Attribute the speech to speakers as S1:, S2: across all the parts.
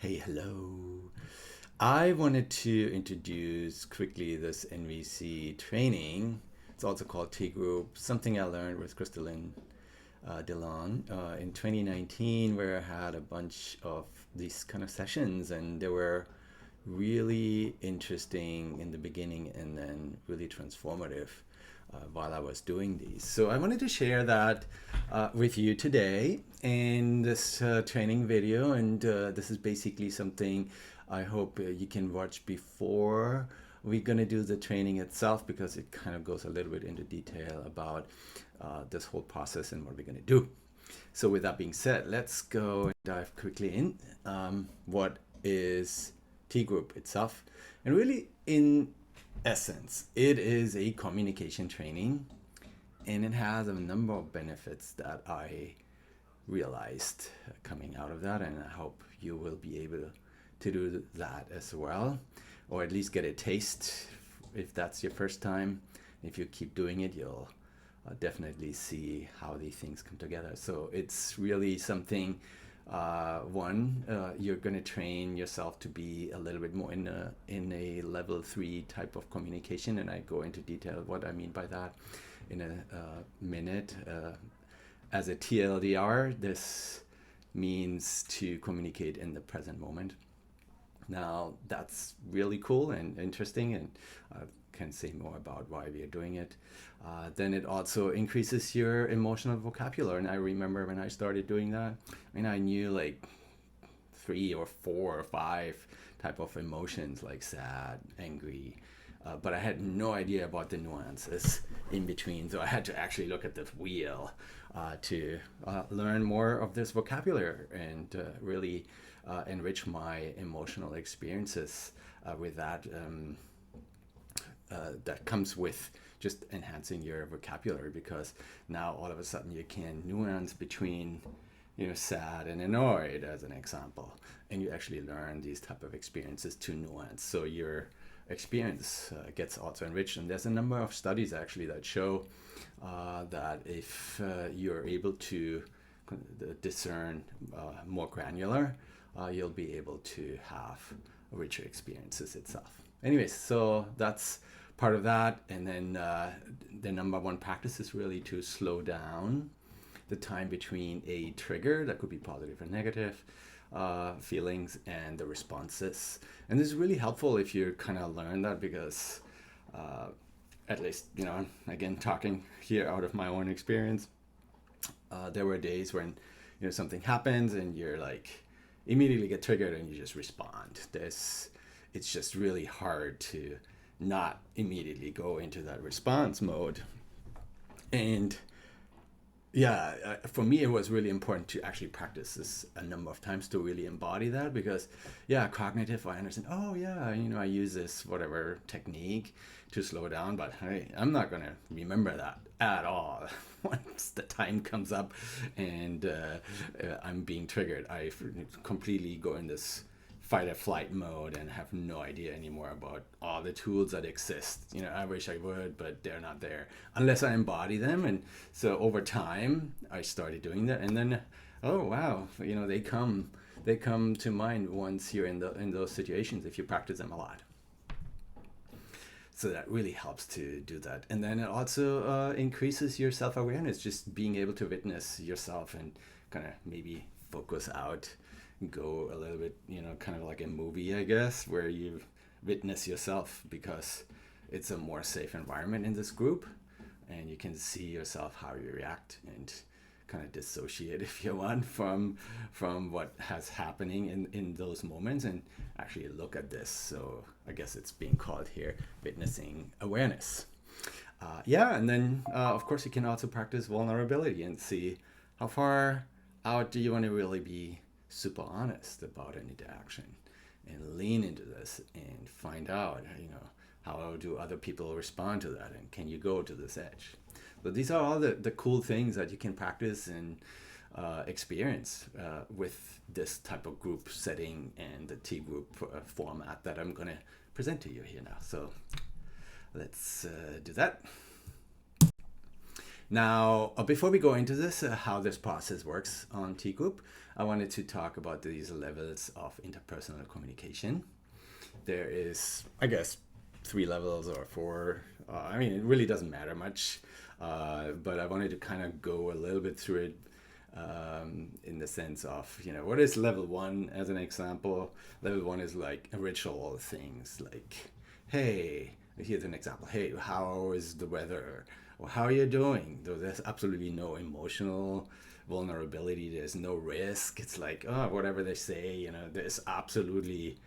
S1: Hey, hello. I wanted to introduce quickly this NVC training. It's also called T Group, something I learned with Crystalline DeLong in 2019, where I had a bunch of these kind of sessions, and they were really interesting in the beginning and then really transformative while I was doing these. So I wanted to share that with you today in this training video, and this is basically something I hope you can watch before we're going to do the training itself, because it kind of goes a little bit into detail about this whole process and what we're going to do. So with that being said, let's go and dive quickly in. What is T Group itself? And really, in essence, it is a communication training, and it has a number of benefits that I realized coming out of that, and I hope you will be able to do that as well, or at least get a taste if that's your first time. If you keep doing it, you'll definitely see how these things come together. So it's really something. You're going to train yourself to be a little bit more in a level 3 type of communication, and I go into detail what I mean by that in a minute. As a TLDR, this means to communicate in the present moment. Now, that's really cool and interesting, and I can say more about why we are doing it. Then it also increases your emotional vocabulary. And I remember when I started doing that, I knew like 3 or 4 or 5 type of emotions, like sad, angry, but I had no idea about the nuances in between. So I had to actually look at the wheel to learn more of this vocabulary and really enrich my emotional experiences with that. That comes with just enhancing your vocabulary, because now all of a sudden you can nuance between sad and annoyed, as an example, and you actually learn these type of experiences to nuance, so your experience gets also enriched. And there's a number of studies actually that show that if you're able to discern more granular, you'll be able to have richer experiences itself. Anyways, so that's part of that. And then the number one practice is really to slow down the time between a trigger, that could be positive or negative feelings, and the responses. And this is really helpful if you kind of learn that, because at least, again, talking here out of my own experience, there were days when something happens and you're like immediately get triggered and you just respond. It's just really hard to not immediately go into that response mode. And yeah, for me, it was really important to actually practice this a number of times to really embody that, because cognitive, I understand, oh yeah, I use this whatever technique to slow down, but hey, I'm not going to remember that at all. Once the time comes up and I'm being triggered, I completely go in this fight or flight mode and have no idea anymore about all the tools that exist. I wish I would, but they're not there unless I embody them. And so over time, I started doing that, and then, oh wow, they come to mind once you're in those situations if you practice them a lot. So that really helps to do that. And then it also increases your self-awareness, just being able to witness yourself and kind of maybe focus out, go a little bit, kind of like a movie, I guess, where you witness yourself, because it's a more safe environment in this group, and you can see yourself, how you react, and kind of dissociate, if you want, from what has happening in those moments, and actually look at this. So I guess it's being called here witnessing awareness. And then of course you can also practice vulnerability and see how far out do you want to really be super honest about an interaction, and lean into this and find out, how do other people respond to that, and can you go to this edge. So these are all the cool things that you can practice and experience with this type of group setting and the T group format that I'm going to present to you here now. So let's do that. Now, before we go into this, how this process works on T Group, I wanted to talk about these levels of interpersonal communication. There is, I guess, 3 levels or 4. I mean, it really doesn't matter much, but I wanted to kind of go a little bit through it in the sense of, what is level 1 as an example? Level 1 is like ritual things like, hey, here's an example. Hey, how is the weather? Or how are you doing? There's absolutely no emotional vulnerability. There's no risk. It's like, oh, whatever they say, there's absolutely,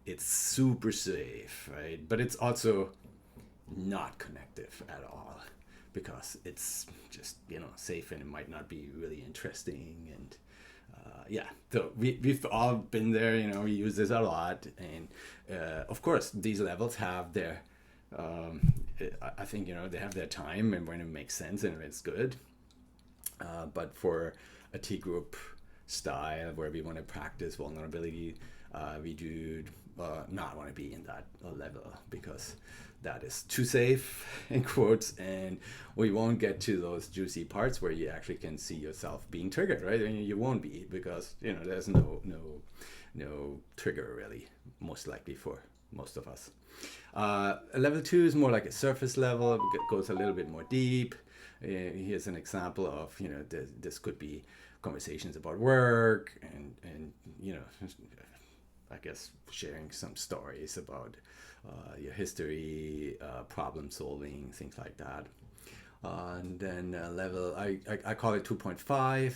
S1: it's super safe, right? But it's also not connective at all because it's just, safe, and it might not be really interesting. And yeah, so we've all been there, we use this a lot. And of course, these levels have their, I think, they have their time and when it makes sense and it's good. But for a T group style where we want to practice vulnerability, we do not want to be in that level because that is too safe in quotes, and we won't get to those juicy parts where you actually can see yourself being triggered, right? And you won't be because there's no trigger really, most likely for most of us. Level 2 is more like a surface level. It goes a little bit more deep. Here's an example of, this could be conversations about work and I guess sharing some stories about your history, problem solving, things like that. And then level, I call it 2.5,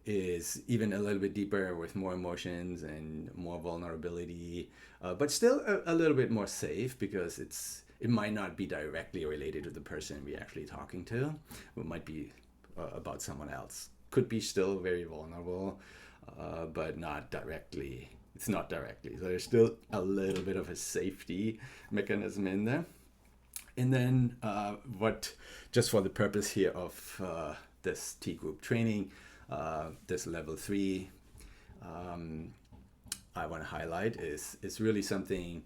S1: is even a little bit deeper with more emotions and more vulnerability, but still a little bit more safe because it might not be directly related to the person we're actually talking to. It might be about someone else. Could be still very vulnerable, but not directly. It's not directly. So there's still a little bit of a safety mechanism in there. And then just for the purpose here of this T group training, this level 3, I want to highlight is really something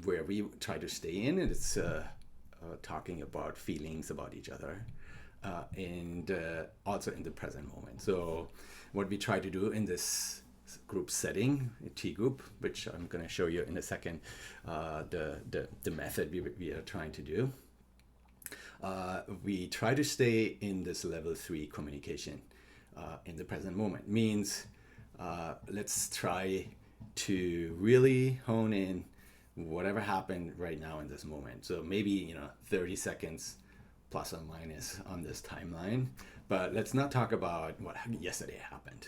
S1: where we try to stay in, and it's talking about feelings about each other, and also in the present moment. So what we try to do in this group setting, T group, which I'm going to show you in a second, the method we are trying to do. We try to stay in this level 3 communication in the present moment. Means let's try to really hone in whatever happened right now in this moment. So maybe 30 seconds plus or minus on this timeline, but let's not talk about what yesterday happened.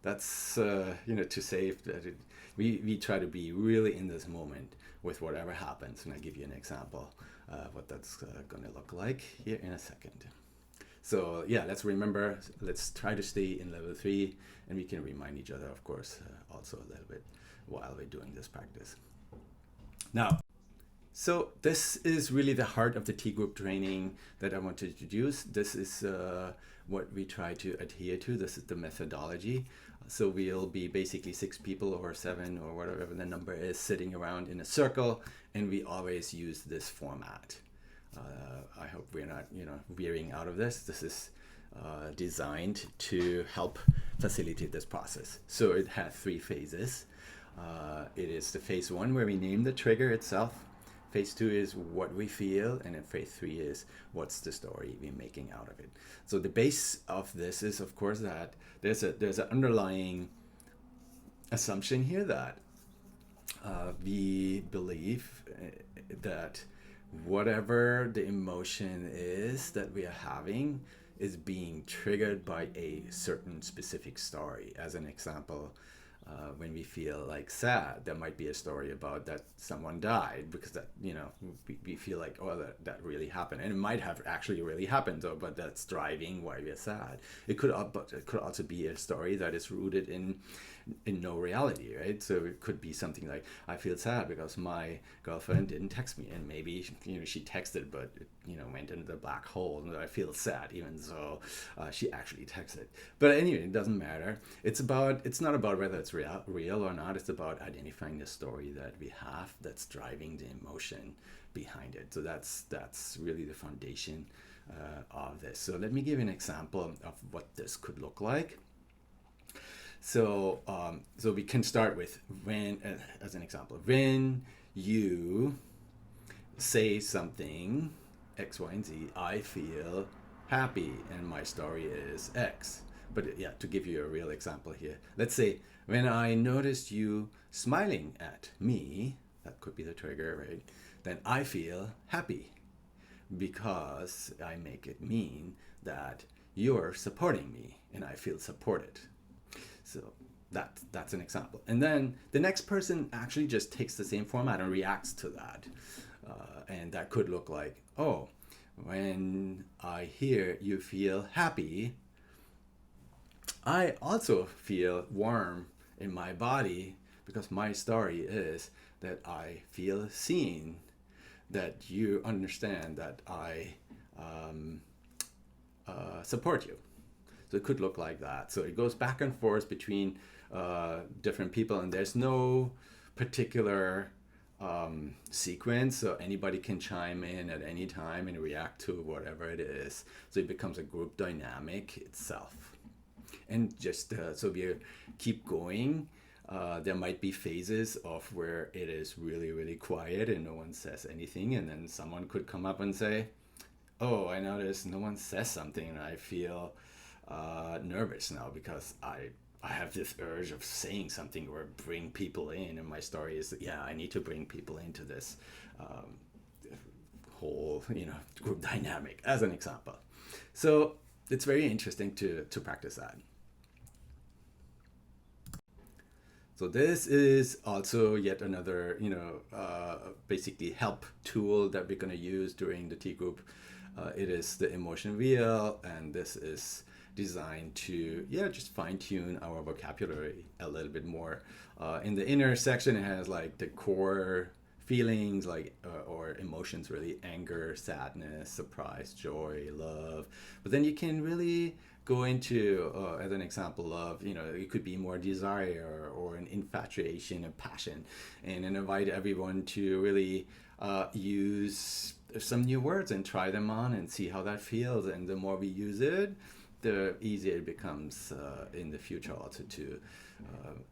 S1: That's too safe. We try to be really in this moment with whatever happens, and I'll give you an example of what that's going to look like here in a second. So yeah, let's try to stay in level 3, and we can remind each other, of course, also a little bit while we're doing this practice. Now, so this is really the heart of the T group training that I want to introduce. This is what we try to adhere to. This is the methodology. So we'll be basically 6 people or 7 or whatever the number is sitting around in a circle, and we always use this format. I hope we're not veering out of this. This is designed to help facilitate this process. So it has 3 phases. It is the phase 1 where we name the trigger itself. Phase 2 is what we feel, and then phase 3 is what's the story we're making out of it. So the base of this is, of course, that there's an underlying assumption here that we believe that whatever the emotion is that we are having is being triggered by a certain specific story. As an example, when we feel like sad, there might be a story about that someone died, because that we feel like, oh, that really happened, and it might have actually really happened though, but that's driving why we're sad. It could also be a story that is rooted in no reality, right? So it could be something like, I feel sad because my girlfriend didn't text me, and maybe she texted, but it went into the black hole, and I feel sad even though she actually texted. But anyway, it doesn't matter. It's not about whether it's real or not. It's about identifying the story that we have that's driving the emotion behind it. So that's really the foundation of this. So let me give you an example of what this could look like. So so we can start with when, as an example, when you say something X, Y, and Z, I feel happy, and my story is X. But yeah, to give you a real example here, let's say when I noticed you smiling at me, that could be the trigger, right? Then I feel happy because I make it mean that you're supporting me and I feel supported. So that's an example. And then the next person actually just takes the same format and reacts to that. And that could look like, oh, when I hear you feel happy, I also feel warm in my body because my story is that I feel seen, that you understand that I support you. So it could look like that. So it goes back and forth between different people, and there's no particular sequence, so anybody can chime in at any time and react to whatever it is. So it becomes a group dynamic itself. And just so we keep going, there might be phases of where it is really, really quiet and no one says anything, and then someone could come up and say, oh, I noticed no one says something and I feel nervous now because I have this urge of saying something or bring people in, and my story is that, yeah, I need to bring people into this whole, group dynamic, as an example. So it's very interesting to practice that. So this is also yet another, basically help tool that we're going to use during the T group. It is the emotion wheel, and this is designed to, just fine tune our vocabulary a little bit more. In the inner section, it has like the core feelings, like or emotions, really: anger, sadness, surprise, joy, love. But then you can really go into, as an example of, it could be more desire or an infatuation, a passion, and invite everyone to really use some new words and try them on and see how that feels. And the more we use it, the easier it becomes in the future also to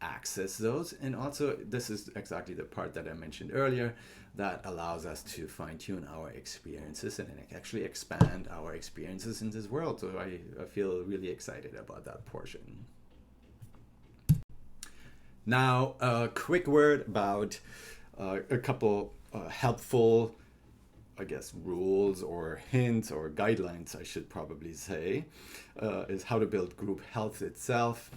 S1: access those. And also, this is exactly the part that I mentioned earlier that allows us to fine-tune our experiences and actually expand our experiences in this world. So I feel really excited about that portion. Now, a quick word about a couple helpful, I guess, rules or hints or guidelines, I should probably say, is how to build group health itself.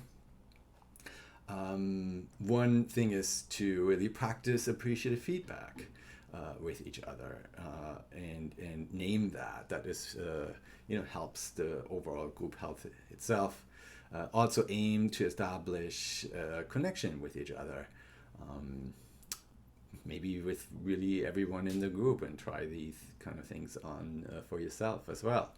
S1: One thing is to really practice appreciative feedback with each other and name that. That is, helps the overall group health itself. Also aim to establish a connection with each other. Maybe with really everyone in the group, and try these kind of things on for yourself as well.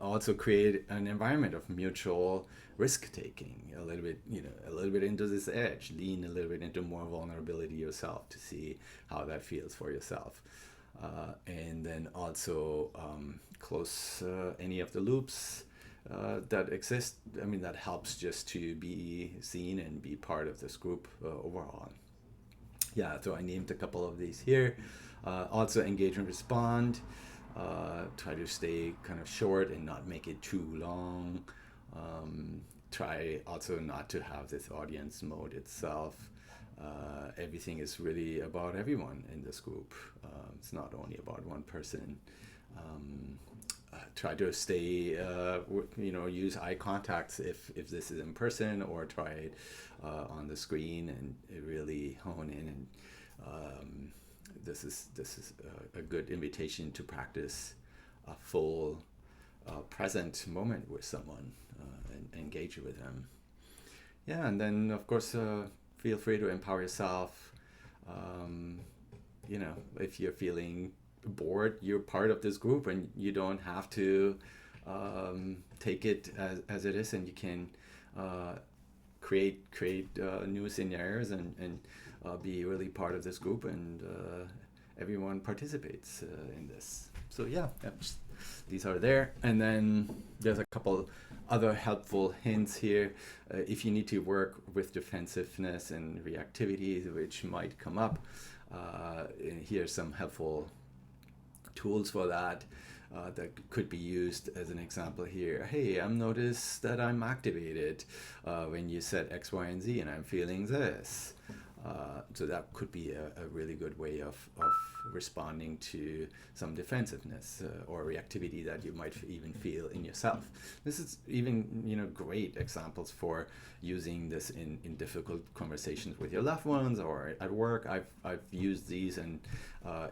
S1: Also create an environment of mutual risk taking, a little bit into this edge, lean a little bit into more vulnerability yourself to see how that feels for yourself. And then also close any of the loops that exist. I mean, that helps just to be seen and be part of this group overall. Yeah, so I named a couple of these here. Also engage and respond. Try to stay kind of short and not make it too long. Try also not to have this audience mode itself. Everything is really about everyone in this group. It's not only about one person. Try to stay, use eye contacts if this is in person, or try it on the screen and really hone in. And this is a good invitation to practice a full present moment with someone and engage with them. Yeah, and then of course feel free to empower yourself. If you're feeling bored, you're part of this group, and you don't have to take it as it is, and you can create new scenarios and be really part of this group, and everyone participates in this. So yeah, these are there. And then there's a couple other helpful hints here. If you need to work with defensiveness and reactivity, which might come up, here's some helpful tools for that. That could be used as an example here. Hey, I've noticed that I'm activated when you said X, Y, and Z, and I'm feeling this. So that could be a really good way of responding to some defensiveness or reactivity that you might even feel in yourself. This is even, great examples for using this in difficult conversations with your loved ones or at work. I've used these, and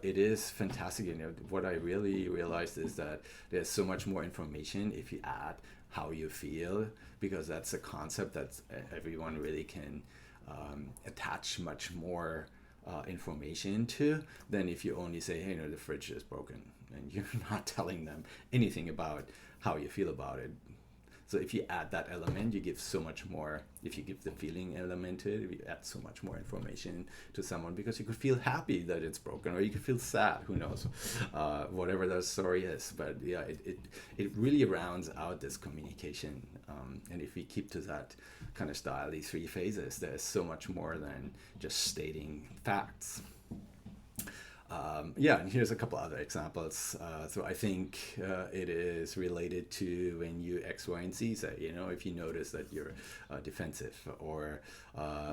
S1: it is fantastic. What I really realized is that there's so much more information if you add how you feel, because that's a concept that everyone really can attach much more information to than if you only say, hey, the fridge is broken, and you're not telling them anything about how you feel about it. So if you add that element, you give so much more. If you give the feeling element to it, you add so much more information to someone, because you could feel happy that it's broken, or you could feel sad, who knows, whatever the story is. But yeah, it really rounds out this communication. And if we keep to that kind of style, these three phases, there's so much more than just stating facts. And here's a couple other examples. So I think it is related to when you X, Y, and Z say, if you notice that you're defensive, or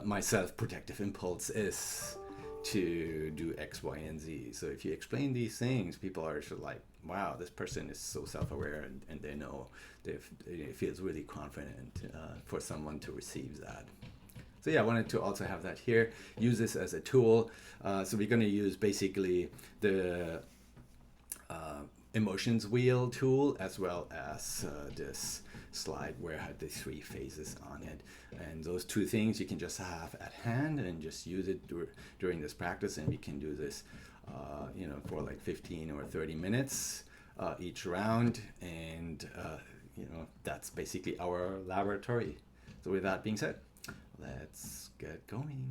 S1: my self-protective impulse is to do X, Y, and Z. So if you explain these things, people are sort of like, wow, this person is so self-aware, and they know, it feels really confident for someone to receive that. So yeah, I wanted to also have that here. Use this as a tool. So we're going to use basically the emotions wheel tool, as well as this slide where I had the three phases on it. And those two things you can just have at hand and just use it during this practice. And we can do this, for like 15 or 30 minutes each round. And, that's basically our laboratory. So with that being said, let's get going.